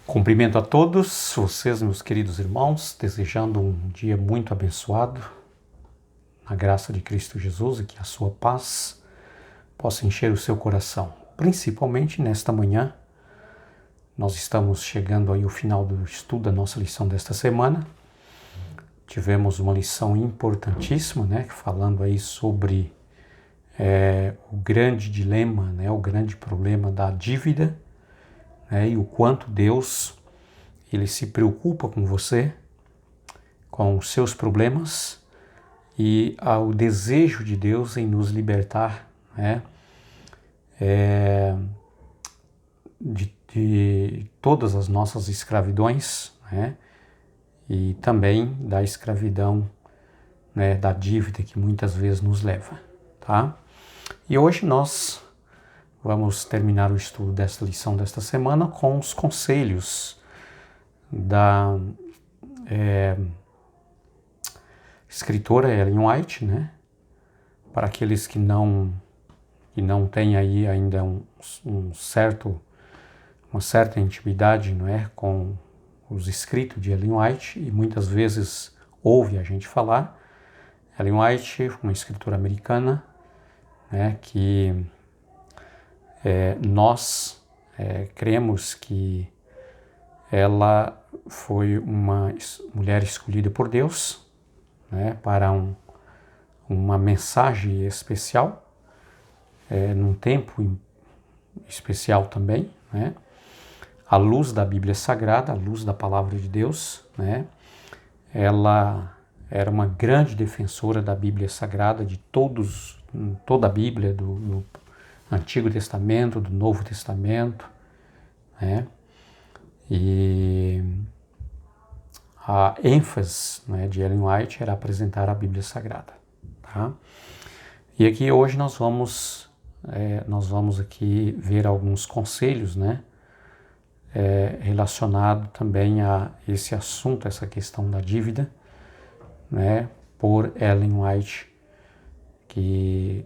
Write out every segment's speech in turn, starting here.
Cumprimento a todos vocês, meus queridos irmãos, desejando um dia muito abençoado, na graça de Cristo Jesus, e que a sua paz possa encher o seu coração. Principalmente nesta manhã, nós estamos chegando aí ao final do estudo da nossa lição desta semana. Tivemos uma lição importantíssima, falando aí sobre o grande dilema, o grande problema da dívida, e o quanto Deus ele se preocupa com você, com os seus problemas, e ao desejo de Deus em nos libertar de todas as nossas escravidões, e também da escravidão, da dívida que muitas vezes nos leva, tá? E hoje nós vamos terminar o estudo desta lição desta semana com os conselhos da escritora Ellen White, para aqueles que não têm aí ainda uma certa intimidade, com os escritos de Ellen White, e muitas vezes ouve a gente falar. Ellen White, uma escritora americana, que nós cremos que ela foi uma mulher escolhida por Deus, para uma mensagem especial, num tempo especial também, à luz da Bíblia Sagrada, à luz da Palavra de Deus, Ela era uma grande defensora da Bíblia Sagrada, de toda a Bíblia, do Antigo Testamento, do Novo Testamento, E a ênfase de Ellen White era apresentar a Bíblia Sagrada, tá? E aqui hoje nós vamos aqui ver alguns conselhos, relacionado também a esse assunto, essa questão da dívida, por Ellen White, que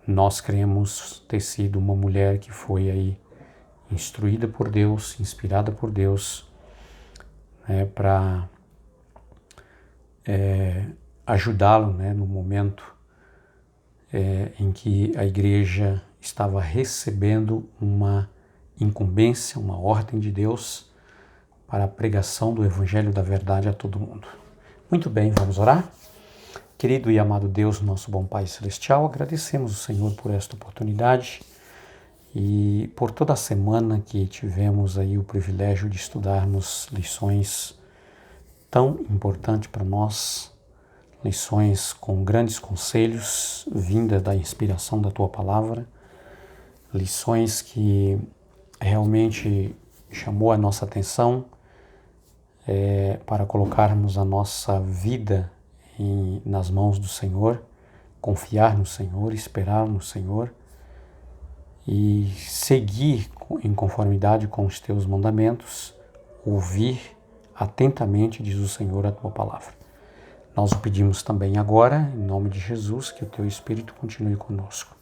nós cremos ter sido uma mulher que foi aí instruída por Deus, inspirada por Deus, para ajudá-lo, no momento em que a igreja estava recebendo uma incumbência, uma ordem de Deus para a pregação do Evangelho da Verdade a todo mundo. Muito bem, vamos orar? Querido e amado Deus, nosso bom Pai Celestial, agradecemos o Senhor por esta oportunidade e por toda a semana que tivemos aí o privilégio de estudarmos lições tão importantes para nós, lições com grandes conselhos, vinda da inspiração da Tua Palavra, lições que realmente chamou a nossa atenção para colocarmos a nossa vida nas mãos do Senhor, confiar no Senhor, esperar no Senhor e seguir em conformidade com os Teus mandamentos, ouvir atentamente, diz o Senhor, a Tua Palavra. Nós o pedimos também agora, em nome de Jesus, que o Teu Espírito continue conosco.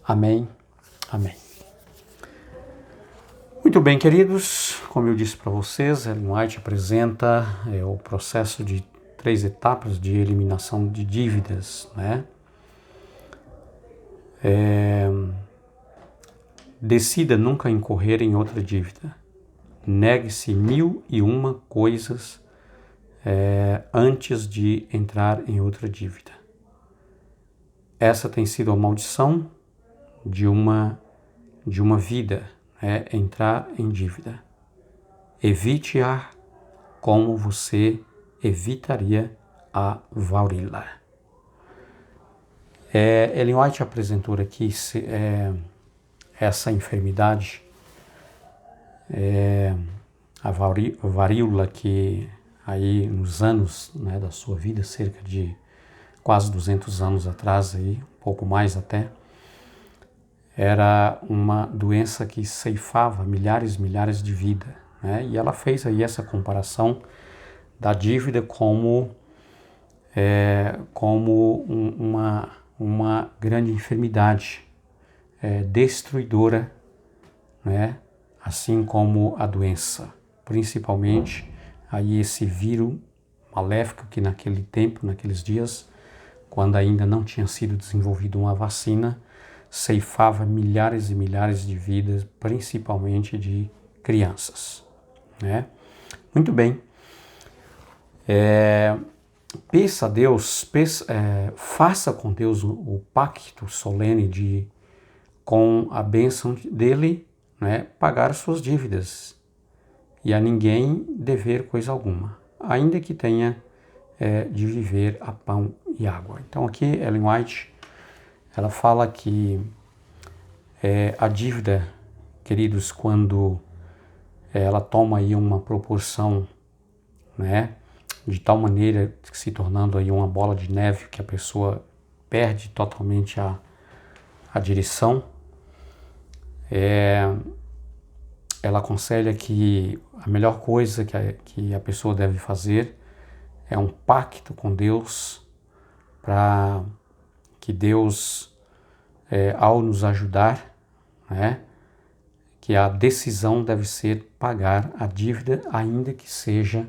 Amém. Amém. Muito bem, queridos, como eu disse para vocês, Ellen White apresenta o processo de 3 etapas de eliminação de dívidas, Decida nunca incorrer em outra dívida. Negue-se 1001 coisas antes de entrar em outra dívida. Essa tem sido a maldição de uma vida, entrar em dívida. Evite-a como você evitaria a varíola. Ellen White apresentou aqui essa enfermidade, a varíola, que aí nos anos da sua vida, cerca de quase 200 anos atrás, aí, um pouco mais até, era uma doença que ceifava milhares de vidas, E ela fez aí essa comparação da dívida como uma grande enfermidade destruidora, assim como a doença. principalmente aí esse vírus maléfico que naquele tempo, naqueles dias, quando ainda não tinha sido desenvolvida uma vacina, ceifava milhares e milhares de vidas, principalmente de crianças, né? Muito bem. Peça a Deus, faça com Deus o pacto solene com a bênção dele, né, pagar suas dívidas e a ninguém dever coisa alguma, ainda que tenha de viver a pão e água. Então aqui Ellen White, ela fala que a dívida, queridos, quando ela toma aí uma proporção, né, de tal maneira que se tornando aí uma bola de neve que a pessoa perde totalmente a direção, ela aconselha que a melhor coisa que a pessoa deve fazer é um pacto com Deus, para que Deus, ao nos ajudar, né, que a decisão deve ser pagar a dívida, ainda que seja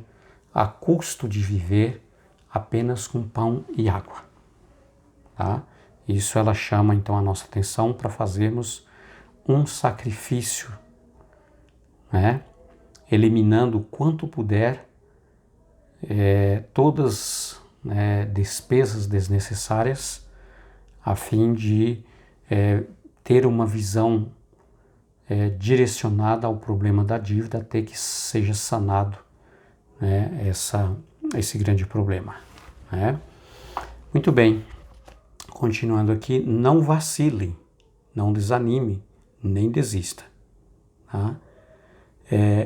a custo de viver apenas com pão e água. Tá? Isso ela chama então a nossa atenção para fazermos um sacrifício, né? Eliminando quanto puder todas, né, despesas desnecessárias, a fim de ter uma visão direcionada ao problema da dívida até que seja sanado, né, esse grande problema. Né? Muito bem, continuando aqui, não vacile, não desanime, nem desista. Tá?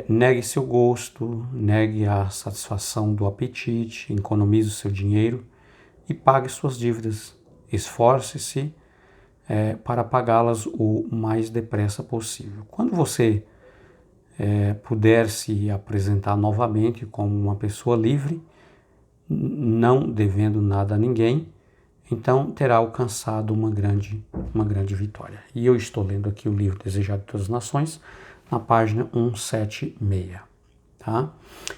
Negue seu gosto, negue a satisfação do apetite, economize o seu dinheiro e pague suas dívidas. Esforce-se para pagá-las o mais depressa possível. Quando você puder se apresentar novamente como uma pessoa livre, não devendo nada a ninguém, então terá alcançado uma grande vitória. E eu estou lendo aqui o livro Desejado de Todas as Nações, na página 176. Tá?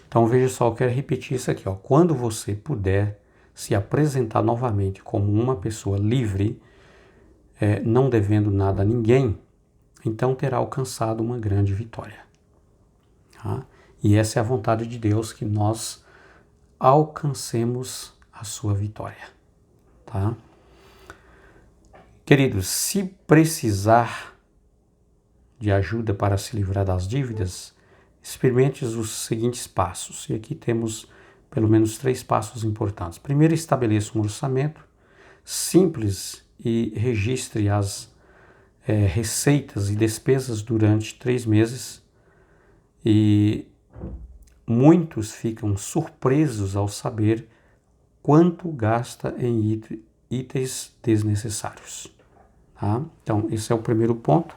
Então veja só, eu quero repetir isso aqui. Ó. Quando você puder se apresentar novamente como uma pessoa livre, não devendo nada a ninguém, então terá alcançado uma grande vitória. Tá? E essa é a vontade de Deus, que nós alcancemos a sua vitória. Tá? Queridos, se precisar de ajuda para se livrar das dívidas, experimente os seguintes passos. E aqui temos pelo menos 3 passos importantes. Primeiro, estabeleça um orçamento simples e registre as receitas e despesas durante 3 meses. E muitos ficam surpresos ao saber quanto gasta em itens desnecessários. Tá? Então, esse é o primeiro ponto.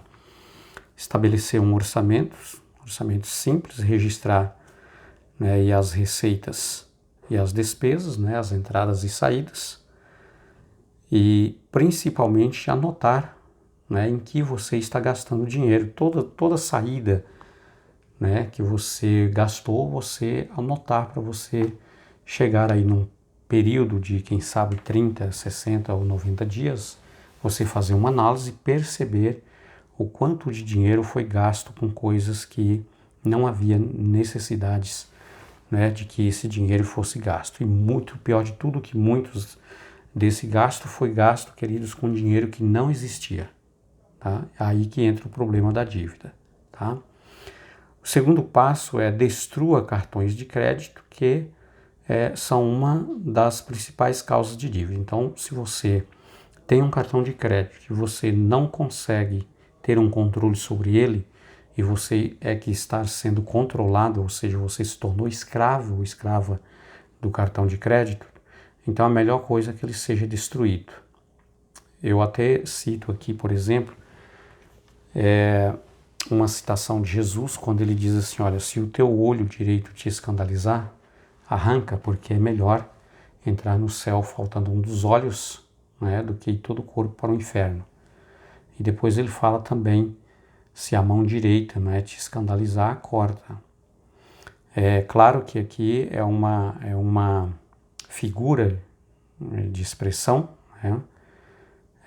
Estabelecer um orçamento simples, registrar, né, e as receitas e as despesas, né, as entradas e saídas, e principalmente anotar, né, em que você está gastando dinheiro. Toda saída, né, que você gastou, você anotar, para você chegar aí num período de, quem sabe, 30, 60 ou 90 dias, você fazer uma análise e perceber o quanto de dinheiro foi gasto com coisas que não havia necessidades, né, de que esse dinheiro fosse gasto. E muito pior de tudo, que muitos desse gasto foi gasto, queridos, com dinheiro que não existia. Tá? Aí que entra o problema da dívida. Tá? O segundo passo é destrua cartões de crédito, que são uma das principais causas de dívida. Então, se você tem um cartão de crédito e você não consegue ter um controle sobre ele, e você que está sendo controlado, ou seja, você se tornou escravo ou escrava do cartão de crédito, então a melhor coisa é que ele seja destruído. Eu até cito aqui, por exemplo, uma citação de Jesus, quando ele diz assim: olha, se o teu olho direito te escandalizar, arranca, porque é melhor entrar no céu faltando um dos olhos, né, do que ir todo o corpo para o inferno. E depois ele fala também, se a mão direita, né, te escandalizar, corta. É claro que aqui é uma figura de expressão, né?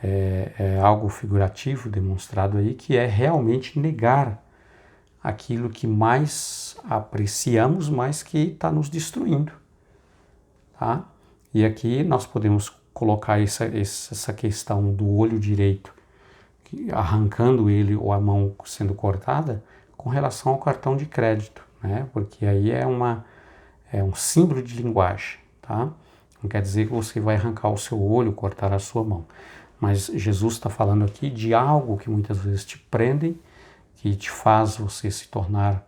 É algo figurativo demonstrado aí, que é realmente negar aquilo que mais apreciamos, mas que está nos destruindo, tá? E aqui nós podemos colocar essa questão do olho direito, arrancando ele ou a mão sendo cortada, com relação ao cartão de crédito, né? Porque aí é um símbolo de linguagem, tá? Não quer dizer que você vai arrancar o seu olho, cortar a sua mão. Mas Jesus está falando aqui de algo que muitas vezes te prendem, que te faz você se tornar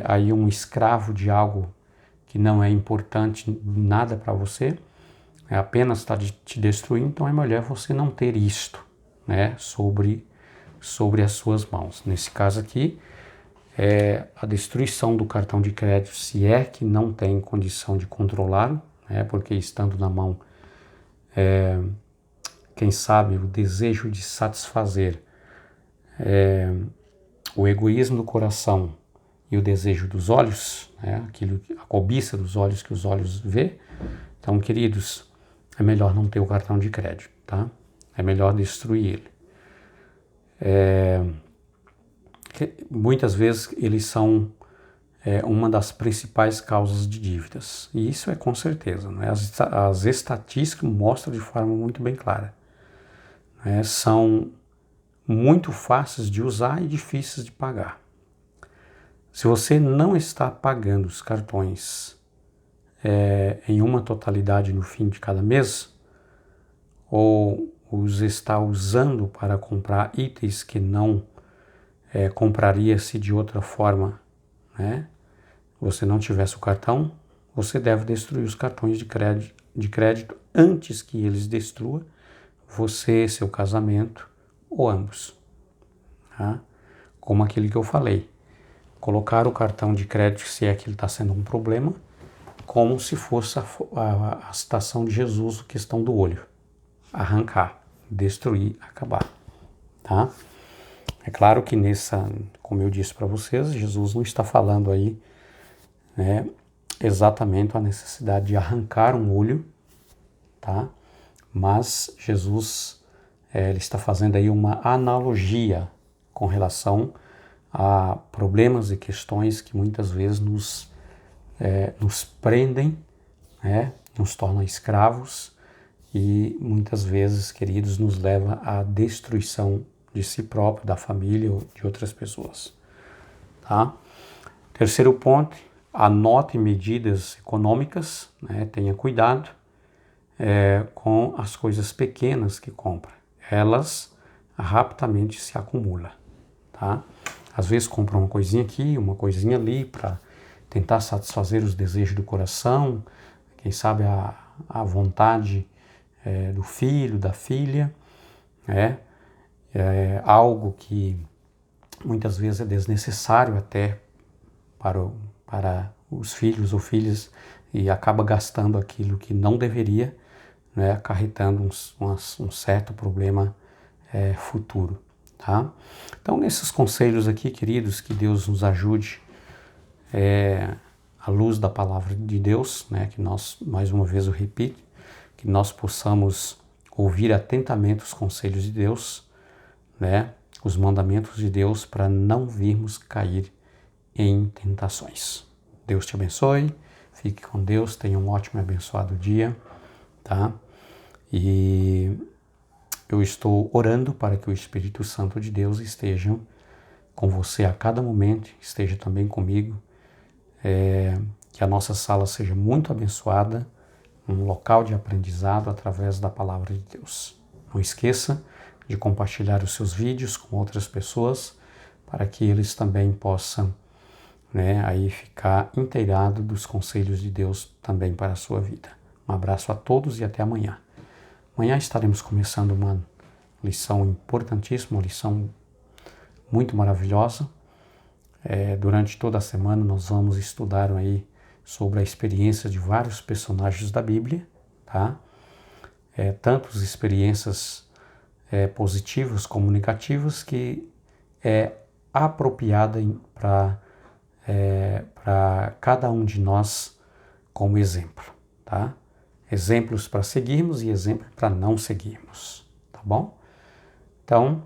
aí um escravo de algo que não é importante nada para você, apenas está te destruindo. Então é melhor você não ter isto, né, sobre as suas mãos. Nesse caso aqui, a destruição do cartão de crédito, se é que não tem condição de controlá-lo, né, porque estando na mão, quem sabe o desejo de satisfazer o egoísmo do coração e o desejo dos olhos, né, a cobiça dos olhos que os olhos vê. Então, queridos, é melhor não ter o cartão de crédito, tá? É melhor destruir ele. Muitas vezes eles são uma das principais causas de dívidas. E isso é com certeza, né? As estatísticas mostram de forma muito bem clara, né? São muito fáceis de usar e difíceis de pagar. Se você não está pagando os cartões em uma totalidade no fim de cada mês, ou os está usando para comprar itens que não compraria-se de outra forma, né? Você não tivesse o cartão, você deve destruir os cartões de crédito antes que eles destruam você, seu casamento ou ambos, tá? Como aquele que eu falei, colocar o cartão de crédito, se é que ele está sendo um problema, como se fosse a citação de Jesus, a questão do olho, arrancar, destruir, acabar, tá? É claro que como eu disse para vocês, Jesus não está falando aí, né, exatamente a necessidade de arrancar um olho, tá? Mas Jesus ele está fazendo aí uma analogia com relação a problemas e questões que muitas vezes nos prendem, né? Nos tornam escravos e muitas vezes, queridos, nos leva à destruição de si próprio, da família ou de outras pessoas, tá? Terceiro ponto, anote medidas econômicas, né? Tenha cuidado com as coisas pequenas que compra. Elas rapidamente se acumulam, tá? Às vezes compra uma coisinha aqui, uma coisinha ali para tentar satisfazer os desejos do coração, quem sabe a vontade do filho, da filha, né? Algo que muitas vezes é desnecessário até para os filhos ou filhas e acaba gastando aquilo que não deveria, né, acarretando um certo problema futuro, tá? Então, nesses conselhos aqui, queridos, que Deus nos ajude à luz da palavra de Deus, né, que nós, mais uma vez eu repito, que nós possamos ouvir atentamente os conselhos de Deus, né, os mandamentos de Deus, para não virmos cair em tentações. Deus te abençoe, fique com Deus, tenha um ótimo e abençoado dia, tá? E eu estou orando para que o Espírito Santo de Deus esteja com você a cada momento, esteja também comigo, que a nossa sala seja muito abençoada, um local de aprendizado através da palavra de Deus. Não esqueça de compartilhar os seus vídeos com outras pessoas, para que eles também possam, né, aí ficar inteirados dos conselhos de Deus também para a sua vida. Um abraço a todos e até amanhã. Amanhã estaremos começando uma lição importantíssima, uma lição muito maravilhosa. Durante toda a semana nós vamos estudar aí sobre a experiência de vários personagens da Bíblia, tá? Tanto as experiências positivas como negativas, que é apropriada para para cada um de nós como exemplo, tá? Exemplos para seguirmos e exemplos para não seguirmos, tá bom? Então,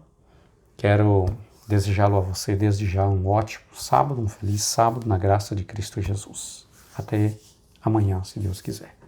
quero desejá-lo a você desde já um ótimo sábado, um feliz sábado na graça de Cristo Jesus. Até amanhã, se Deus quiser.